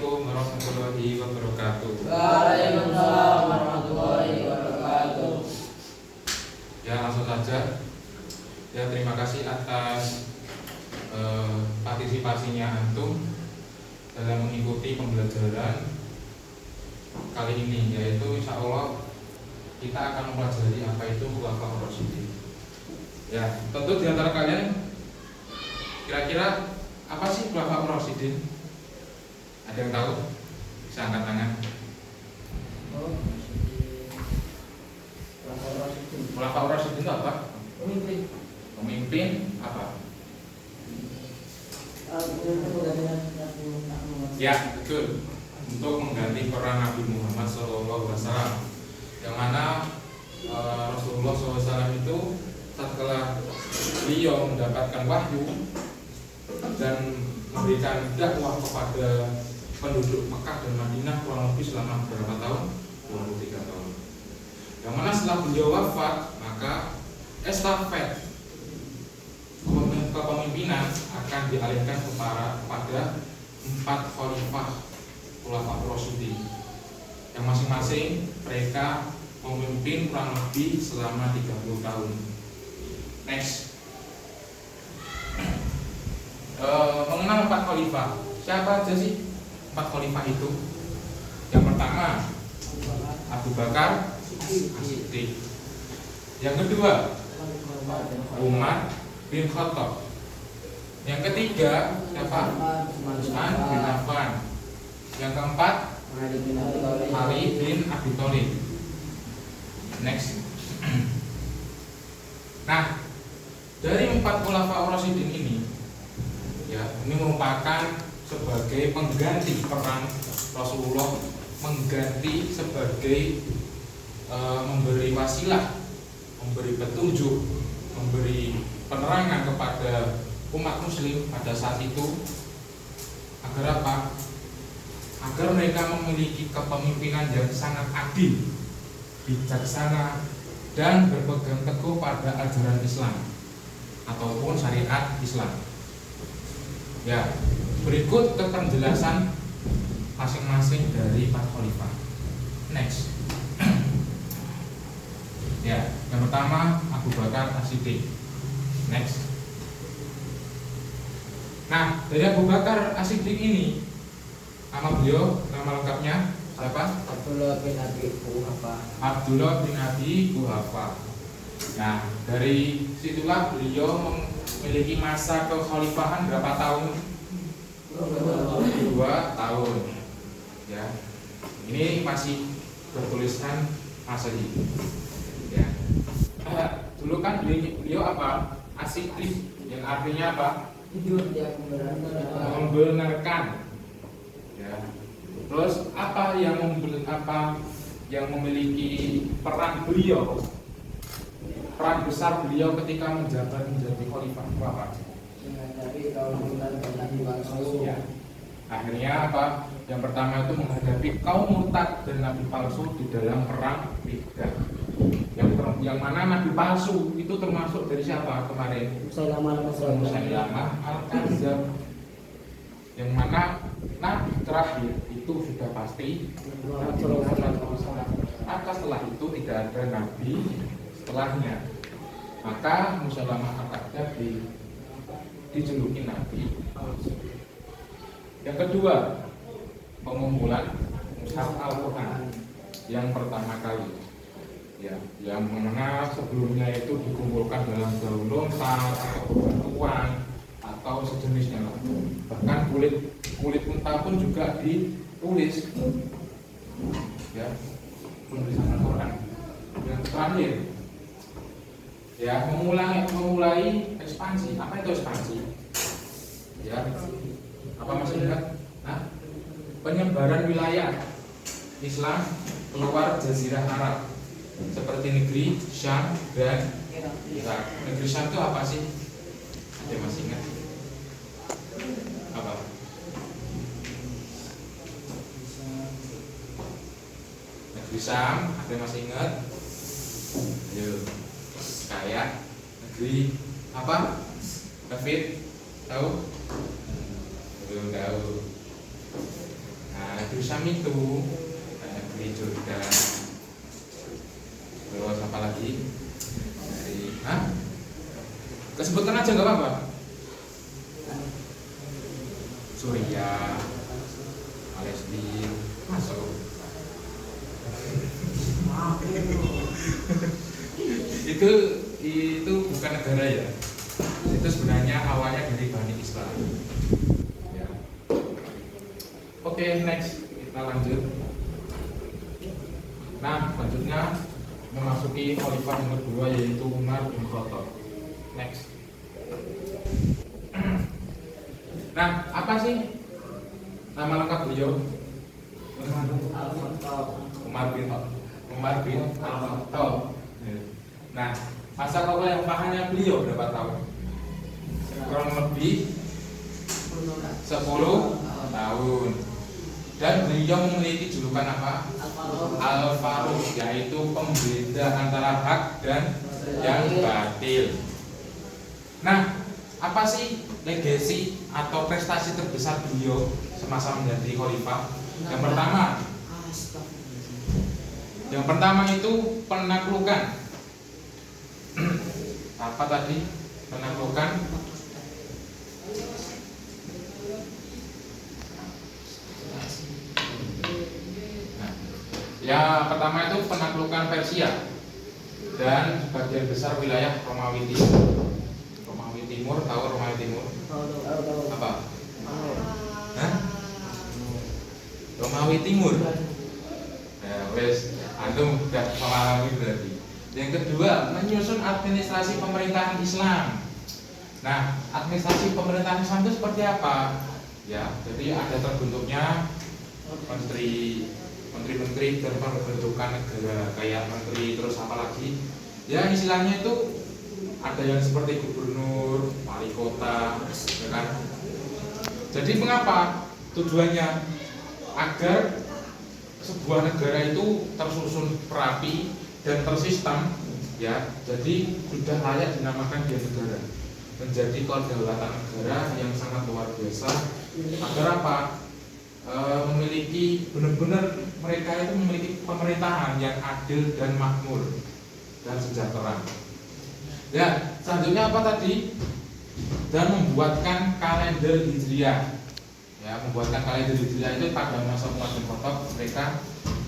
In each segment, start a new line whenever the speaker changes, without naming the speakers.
Assalamualaikum warahmatullahi wabarakatuh.
Waalaikumsalam warahmatullahi wabarakatuh.
Ya, langsung saja. Ya, terima kasih atas partisipasinya antum dalam mengikuti pembelajaran kali ini, yaitu insya Allah kita akan mempelajari apa itu khulafaur rasyidin. Ya, tentu di antara kalian kira-kira apa sih khulafaur rasyidin? Ada yang tahu? Bisa angkat tangan. Khulafaur rasyidin itu apa? Pemimpin apa? Ya, betul. Untuk mengganti peran Nabi Muhammad SAW, yang mana Rasulullah SAW itu setelah beliau mendapatkan wahyu dan memberikan dakwah kepada penduduk Mekah dan Madinah kurang lebih selama berapa tahun? 23 tahun. Yang mana setelah beliau wafat, maka estafet kepemimpinan akan dialihkan kepada 4 khalifah khulafaur rasyidin, yang masing-masing mereka memimpin kurang lebih selama 30 tahun. Next, mengenal 4 khalifah. Siapa aja sih 4 khalifah itu? Yang pertama Abu Bakar As-Siddiq. Yang kedua Umar bin Khattab. Yang ketiga siapa? Utsman bin Affan. Yang keempat Ali bin Abi Thalib. Next. Nah, dari 4 khulafaur rasyidin ini, ya, ini merupakan sebagai pengganti peran Rasulullah, mengganti sebagai memberi wasilah, memberi petunjuk, memberi penerangan kepada umat muslim pada saat itu, agar apa? Agar mereka memiliki kepemimpinan yang sangat adil, bijaksana, dan berpegang teguh pada ajaran Islam ataupun syariat Islam. Ya, berikut penjelasan masing-masing dari 4 khalifah. Next. Ya, yang pertama Abu Bakar As-Siddiq. Next. Nah, dari Abu Bakar As-Siddiq ini, nama beliau, nama lengkapnya siapa?
Abdullah bin Abi Quhafa.
Abdullah bin Abi Quhafa. Nah, dari situlah beliau memiliki masa kekhalifahan berapa tahun? 2 tahun. Ya, ini masih bertuliskan Masehi. Ya. Dulu kan beliau apa? As-Siddiq, yang artinya apa?
Jujur yang
Membenarkan. Ya. Terus apa yang memiliki peran beliau? Peran besar beliau ketika menjabat menjadi khalifah itu apa?
menghadapi kaum murtad dan nabi palsu.
Ya. Akhirnya apa? Yang pertama itu menghadapi kaum murtad dan nabi palsu di dalam perang Riddah. Yang mana nabi palsu itu termasuk dari siapa kemarin? Musailamah al-Kadzdzab. Yang mana nabi terakhir itu sudah pasti Nabi Muhammad SAW. Maka setelah itu tidak ada nabi setelahnya. Maka Musailamah al-Kadzdzab dijuluki nabi. Yang kedua, pengumpulan mushaf Al-Quran yang pertama kali, ya, yang mana sebelumnya itu dikumpulkan dalam daun lontar atau bebatuan atau sejenisnya lah. Bahkan kulit unta pun juga ditulis, ya, penulisan Al-Quran. Yang terakhir, ya, memulai ekspansi. Apa itu ekspansi? Ya, apa masih ingat? Nah, penyebaran wilayah Islam keluar Jazirah Arab seperti negeri Syam dan Irak. Negeri Syam itu apa sih? Ada masih ingat? Apa? Negeri Syam, ada masih ingat? Ayo, kayak negeri apa? David tahu? Belum tahu. Syam itu negeri Jordan. Terus apa lagi? Dari kesebutkan aja nggak apa-apa. Suriah, Palestina, masuk. itu bukan negara ya. Itu sebenarnya awalnya dari Bani Israel. Ya. Oke, next kita lanjut. Nah, selanjutnya memasuki khalifah yang kedua yaitu Umar bin Khattab. Next. Nah, apa sih nama lengkap beliau? Umar bin Al-Khattab. Nah, masa kekhalifahannya beliau berapa tahun? Kurang lebih 10 tahun. Dan beliau memiliki julukan apa? Al-Faruq, yaitu pembeda antara hak dan yang batil. Nah, apa sih legasi atau prestasi terbesar beliau semasa menjadi khalifah? Yang pertama itu penaklukan. Apa tadi? Penaklukan. Nah, ya pertama itu penaklukan Persia dan sebagian besar wilayah Romawi Timur. Romawi Timur, tahu Romawi Timur? Apa? Romawi Timur. Ya, wes, antum sudah memahami berarti. Yang kedua, menyusun administrasi pemerintahan Islam. Nah, administrasi pemerintahan Islam itu seperti apa? Ya, jadi ada terbentuknya menteri-menteri dan pembentukan negara kayak menteri, terus apa lagi? Ya, istilahnya itu ada yang seperti gubernur, wali kota, ya kan? Jadi mengapa? Tujuannya agar sebuah negara itu tersusun rapi dan tersistem, ya, jadi sudah layak dinamakan dia negara, menjadi kedaulatan negara yang sangat luar biasa. Agar apa? Memiliki benar-benar mereka itu memiliki pemerintahan yang adil dan makmur dan sejahtera. Ya, selanjutnya apa tadi? Dan membuatkan kalender Hijriah. Ya, membuatkan kalender Hijriah itu pada masa Umar bin Khattab mereka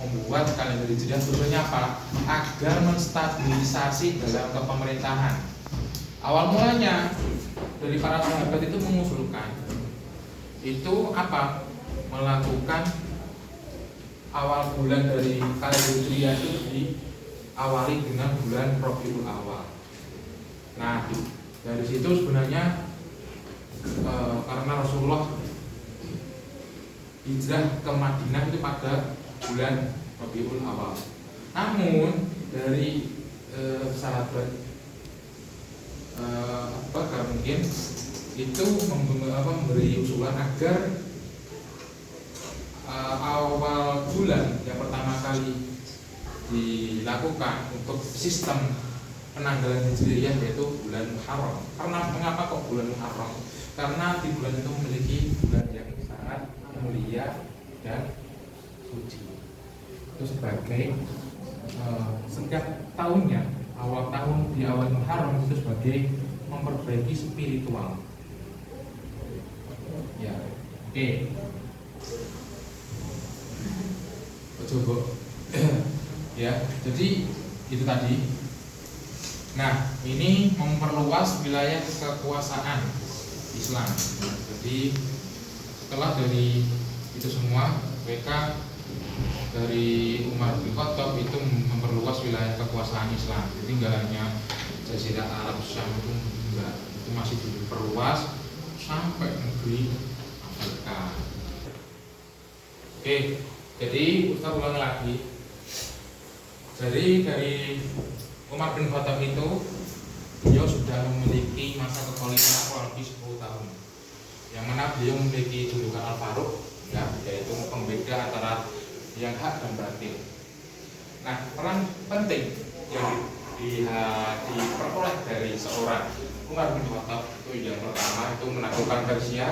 membuat kalender Hijriah tujuannya apa? Agar menstabilisasi dalam kepemerintahan. Awal mulanya dari para sahabat itu mengusulkan itu apa? Melakukan awal bulan dari kalender Hijriah itu diawali dengan bulan Rabiul Awal. Nah, dari situ sebenarnya karena Rasulullah hijrah ke Madinah itu pada bulan Rabiul Awal. Namun dari sahabat Bakar mungkin itu memberi usulan agar awal bulan yang pertama kali dilakukan untuk sistem penanggalan Hijriyah yaitu bulan Muharram. Karena mengapa kok bulan Muharram? Karena di bulan itu memiliki bulan yang sangat mulia dan suci. Itu sebagai setiap tahunnya awal tahun di awal Muharram itu sebagai memperbaiki spiritual. Ya, oke. Coba ya, jadi itu tadi. Nah, ini memperluas wilayah kekuasaan Islam. Jadi setelah dari itu semua, mereka dari Umar bin Khattab itu memperluas wilayah kekuasaan Islam. Jadi nggak hanya Jazirah Arab Syam itu enggak, itu masih diperluas sampai negeri Afrika. Oke, jadi Ustaz ulang lagi. Jadi dari Umar bin Khattab itu beliau sudah memiliki masa kekhalifahan kurang lebih 10 tahun. Yang mana beliau memiliki julukan Al-Faruq, ya, yaitu pembeda antara yang hak dan batil. Nah, peran penting yang diperoleh dari seorang Umar bin Khattab itu yang pertama itu menaklukkan Persia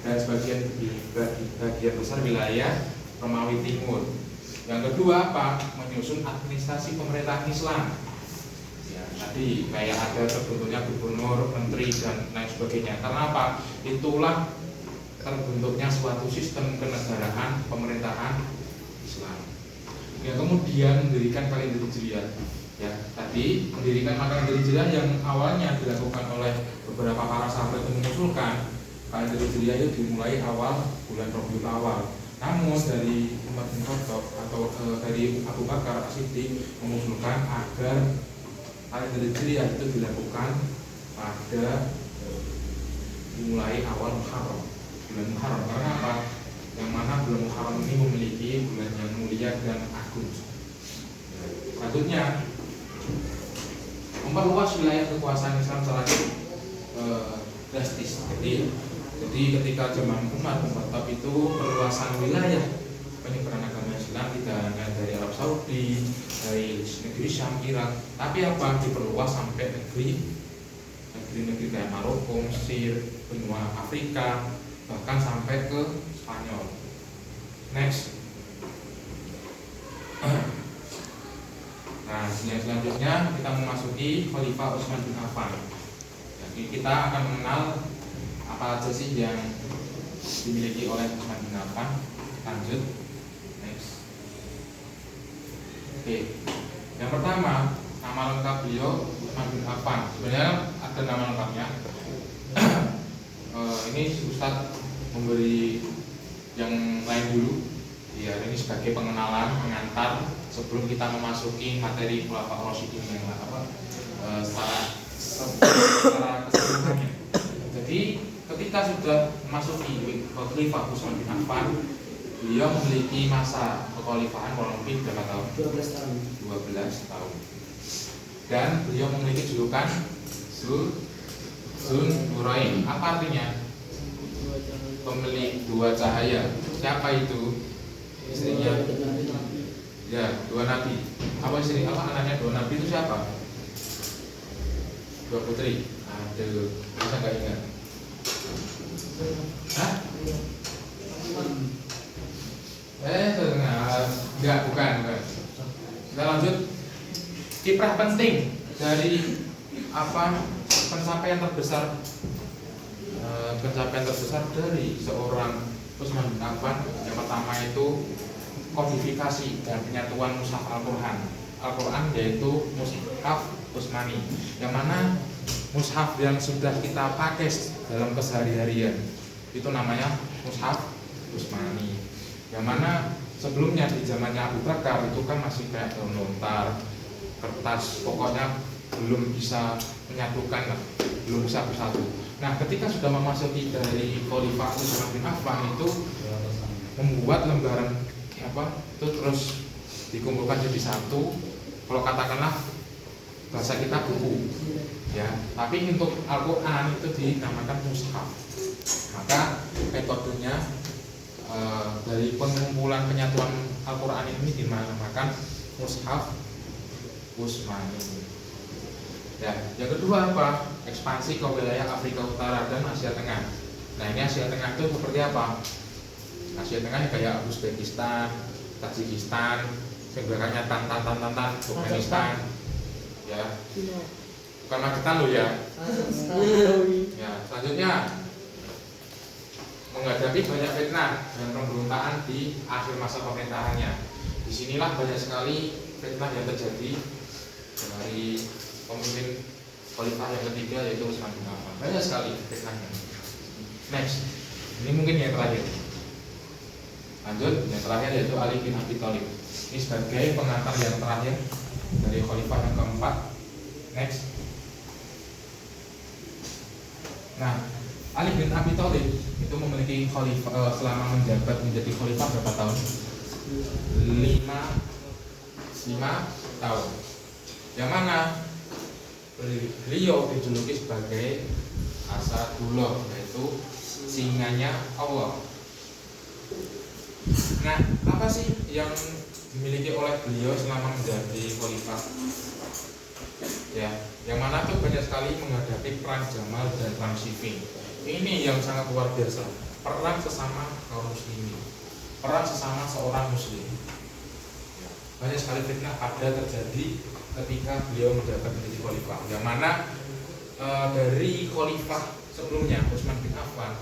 dan sebagian di bagian besar wilayah Romawi Timur. Yang kedua apa? Menyusun administrasi pemerintahan Islam. Ya, tadi kayak ada terbentuknya gubernur, menteri dan lain sebagainya. Karena apa? Itulah terbentuknya suatu sistem kenegaraan pemerintahan Islam. Ya, kemudian mendirikan kalender Hijriah. Ya, tadi mendirikan kalender Hijriah yang awalnya dilakukan oleh beberapa para sahabat yang mengusulkan kalender Hijriah itu dimulai awal bulan Rabiul Awal. Namun dari Umar bin Khattab atau dari Abu Bakar As-Siddiq mengusulkan agar kalender Hijriah itu dilakukan pada dimulai awal Muharram, bulan Muharram. Karena apa? Yang mana bulan Muharram ini memiliki bulan yang mulia dan agung. Selanjutnya, memperluas wilayah kekuasaan Islam secara drastis. Jadi ketika zaman Umar bin Khattab itu perluasan wilayah penyebaran agama Islam tidak hanya dari Arab Saudi, dari negeri Syam, Irak, tapi apa? Diperluas sampai negeri-negeri kayak Maroko, Mesir, benua Afrika, bahkan sampai ke Spanyol. Next. Nah, yang selanjutnya kita memasuki Khalifah Utsman bin Affan. Jadi kita akan mengenal apa aja sih yang dimiliki oleh Utsman bin Affan. Lanjut. Next. Oke. Yang pertama, nama lengkap beliau Utsman bin Affan. Sebenarnya ada nama lengkapnya. Ini Ustadz memberi yang lain dulu. Ya, ini sebagai pengenalan, pengantar sebelum kita memasuki materi Khulafaur Rasyidin yang secara keseluruhannya. Jadi ketika sudah memasuki Khalifah Utsman bin Affan, beliau memiliki masa kekhalifahan kurang lebih berapa tahun?
12 tahun.
12 tahun. Dan beliau memiliki julukan Zul Nurain. Apa artinya? Pemilik dua cahaya. Siapa itu? Istrinya? Ya, dua nabi. Apa istri? Apa anaknya dua nabi itu siapa? Dua putri. Aduh, masa nggak ingat? Hah? Enggak, bukan. Kita lanjut. Kiprah penting dari apa pencapaian terbesar dari seorang Utsman bin Affan. Yang pertama itu kodifikasi dan penyatuan mushaf Al-Quran, yaitu mushaf Utsmani, yang mana mushaf yang sudah kita pakai dalam keseharian itu namanya mushaf Utsmani. Yang mana sebelumnya di zamannya Abu Bakar itu kan masih kayak daun lontar, kertas, pokoknya belum bisa menyatukan, belum bisa bersatu. Nah, ketika sudah memasuki dari Khalifah Utsman bin Affan itu membuat lembaran itu terus dikumpulkan jadi satu. Kalau katakanlah bahasa kita buku, ya. Tapi untuk Al-Quran itu dinamakan mushaf. Maka metodenya dari pengumpulan penyatuan Al-Quran ini dinamakan mushaf Utsmani. Ya, yang kedua apa? Ekspansi ke wilayah Afrika Utara dan Asia Tengah. Nah, ini Asia Tengah itu seperti apa? Asia Tengah kayak Uzbekistan, Tajikistan, sebenarnya Tantan, Turkmenistan, ya. Bukan Magetan loh ya. Ya, selanjutnya menghadapi banyak fitnah dan pemberontakan di akhir masa pemerintahannya. Disinilah banyak sekali fitnah yang terjadi dari pemimpin Khalifah yang ketiga, yaitu Utsman bin Affan. Banyak sekali fitnahnya. Next, ini mungkin yang terakhir. Lanjut, yang terakhir yaitu Ali bin Abi Thalib. Ini sebagai pengantar yang terakhir dari Khalifah yang keempat. Next. Nah, Ali bin Abi Thalib itu memiliki khalifah selama menjabat menjadi khalifah berapa tahun? 5 tahun. Yang mana beliau dijuluki sebagai Asadullah, yaitu singanya Allah. Nah, apa sih yang dimiliki oleh beliau selama menjadi khalifah? Ya, yang mana tuh banyak sekali menghadapi perang Jamal dan perang Siffin. Ini yang sangat luar biasa. Perang sesama kaum muslimin, perang sesama seorang muslim. Ya, banyak sekali fitnah ada terjadi ketika beliau menjabat menjadi khalifah. Yang mana dari khalifah sebelumnya Utsman bin Affan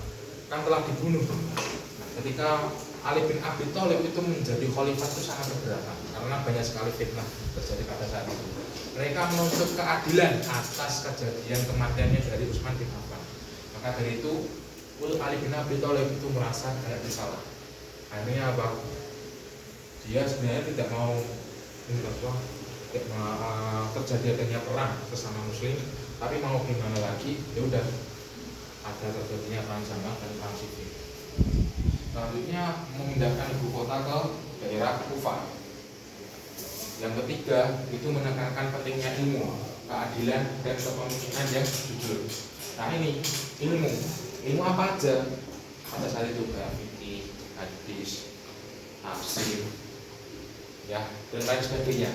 kan telah dibunuh. Nah, ketika Ali bin Abi Thalib itu menjadi khalifah itu sangat keberatan karena banyak sekali fitnah terjadi pada saat itu. Mereka menuntut keadilan atas kejadian kematiannya dari Utsman bin Affan. Maka dari itu Ali bin Abi Thalib itu merasa kayak bersalah. Akhirnya apa? Dia sebenarnya tidak mau terjadi adanya perang sesama muslim, tapi mau gimana lagi? Ya udah, ada terjadinya perang sama dan perang sipil. Selanjutnya memindahkan ibu kota ke daerah Kufah. Yang ketiga itu menekankan pentingnya ilmu, keadilan dan kepemimpinan yang jujur. Nah ini ilmu apa aja? Pada saat itu kayak fikih, hadis, tafsir, ya dan lain sebagainya.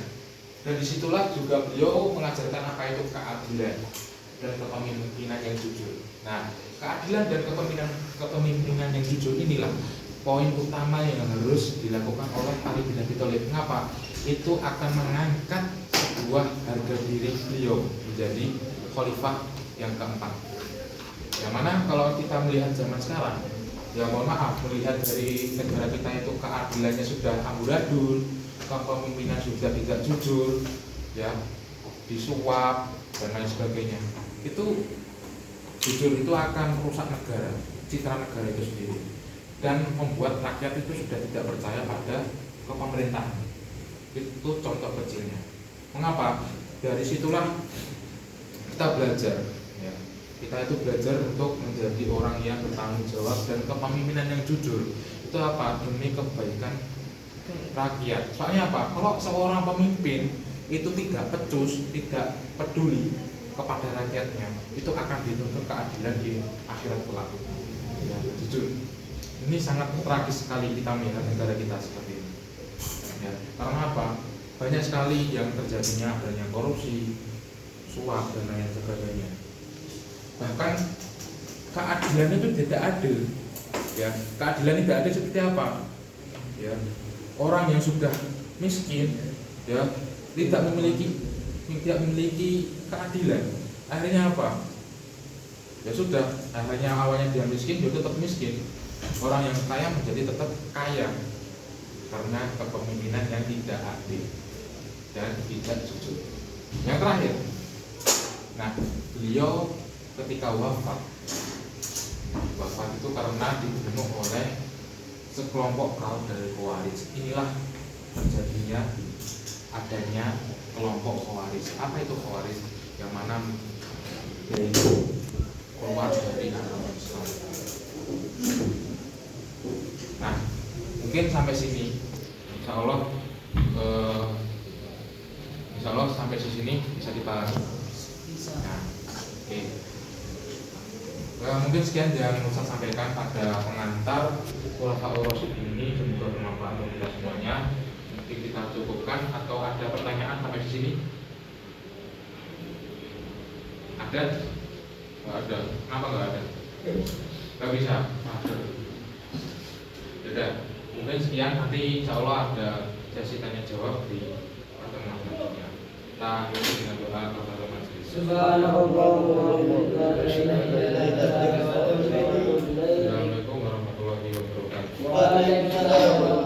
Dan disitulah juga beliau mengajarkan apa itu keadilan dan kepemimpinan yang jujur. Nah, keadilan dan kepemimpinan yang jujur inilah poin utama yang harus dilakukan oleh Ali bin Abi Thalib. Mengapa? Itu akan mengangkat sebuah harga diri beliau menjadi khalifah yang keempat. Yang mana kalau kita melihat zaman sekarang, ya mohon maaf, melihat dari negara kita itu keadilannya sudah amburadul, kepemimpinan sudah tidak jujur, ya disuap dan lain sebagainya. Itu jujur itu akan merusak negara, citra negara itu sendiri, dan membuat rakyat itu sudah tidak percaya pada kepemerintahan. Itu contoh kecilnya. Mengapa? Dari situlah kita belajar, ya. Kita itu belajar untuk menjadi orang yang bertanggung jawab dan kepemimpinan yang jujur. Itu apa? Demi kebaikan rakyat. Soalnya apa? Kalau seorang pemimpin itu tidak pecus, tidak peduli kepada rakyatnya, itu akan dituntut keadilan di akhirat kelak. Ya, jujur. Ini sangat tragis sekali kita melihat negara kita seperti ini. Ya, karena apa? Banyak sekali yang terjadinya adanya korupsi, suap dan lain sebagainya. Bahkan keadilan itu tidak ada. Ya, keadilan tidak ada seperti apa? Ya, orang yang sudah miskin, ya tidak memiliki keadilan. Akhirnya apa? Ya sudah, akhirnya awalnya dia miskin, dia tetap miskin. Orang yang kaya menjadi tetap kaya karena kepemimpinan yang tidak adil dan tidak jujur. Yang terakhir, nah beliau ketika wafat itu karena dibunuh oleh sekelompok kaum dari Khawarij. Inilah terjadinya adanya kelompok Khawarij. Apa itu Khawarij? Yang mana yaitu keluar dari agama Islam. Nah, mungkin sampai sini, insya Allah sampai sini bisa dipahami. Nah, oke. Mungkin sekian yang saya sampaikan pada pengantar Khulafaur Rasyidin ini. Semoga bermanfaat untuk kita semuanya. Mungkin kita cukupkan atau ada pertanyaan sampai di sini? Ada? Nggak ada. Kenapa nggak ada? Nggak bisa. Ada. Sudah. Mungkin sekian. Nanti insya Allah ada sesi tanya jawab di pertemuan selanjutnya. Kita akhiri dengan doa kepada majelis.
Subhanallah.
Assalamualaikum warahmatullahi wabarakatuh.
Waalaikumsalam.